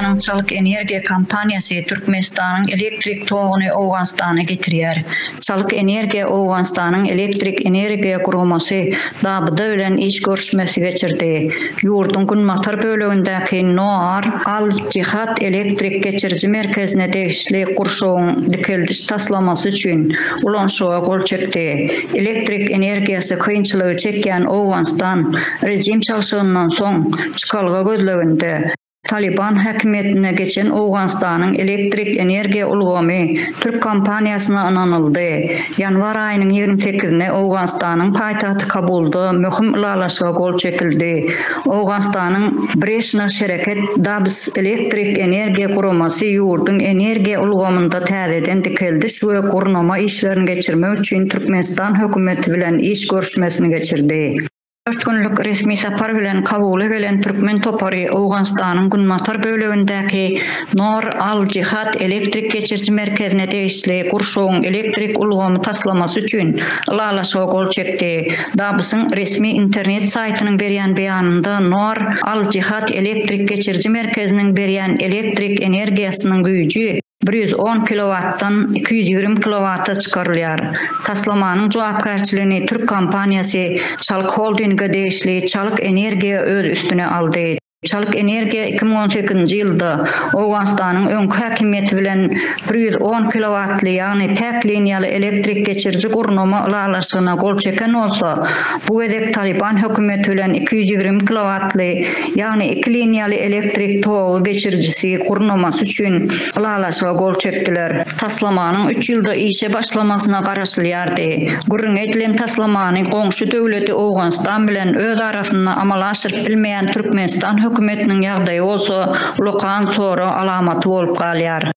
Russiýanyň çalyk energiýa kompaniyasy Türkmenistanyň elektrik togyny Owganstana getirýär. Çalyk energiýa Owganstanyň elektrik energiýa gurulmasy dabyda bilen iş görüşmesi geçirdi. Ýurdun Günmatar bölegindäki Noar al-Jihad elektrik geçirji merkezine degişli gurşowyň dikeldiş taslamasy üçin ulanşoga gol çekdi. Elektrik energiýasy kynçylygy çekýän Owganstan rejim çalşygyndan soň çykalga gözleginde. Taliban häkimetine geçen Owganstanyň elektrik energiýa ulgamy Türk kompaniýasyna ynanyldy. Ýanwar aýynyň 28-ine Owganstanyň paýtagty Kabulda möhüm ulalaşyga gol çekildi. Owganstanyň Breshna şereket Dabs elektrik energiýa gurulmasy ýurdun energiýa ulgamynda täzeden dikeldiş we gurnama işlerini geçirmek üçin Türkmenistan hökümeti bilen iş görüşmesini geçirdi. 4 günlük resmi sapar bilen Kabul gelen Türkmen topary Owganstanyň Günmatar bölegindäki Noar al-Jihad elektrik geçirji merkezine degişli gurşowyň elektrik ulgamy taslamasy üçin ulalaşyga gol çekdi. Dabysyň resmi internet saýtynyň berýän beýanynda Noar al-Jihad elektrik geçirji merkeziniň berýän elektrik energiýasynyň güýji 110 kW-dan 220 kW-a çıkarılýar. Taslamanyň jogapkärçiligini Türk kompaniýasy Çalyk Holdinge degişli çalyk energiýa öz üstüne aldy. Çalyk energiýa 2018-nji ýylda Owganstanyň öňkü häkimiýeti bilen 110 kW-ly ýagny täk liniýaly elektrik geçirji gurnama ulalaşygyna gol çeken bolsa, bu gedek Taliban hökümeti bilen 220 kW-ly ýagny 2 liniýaly elektrik togy geçirjisi gurnamasy üçin ulalaşyga gol çekdiler. Taslamanyň 3 ýylda işe başlamasyna garaşylýardy. Gurrun edilen taslamany goňşy döwleti Owganstan bilen öz arasynda amal aşyryp bilmeýän Türkmenistan hökümetiniň ýagdaýy bolsa, ulakan sonra alamaty bolup galýar.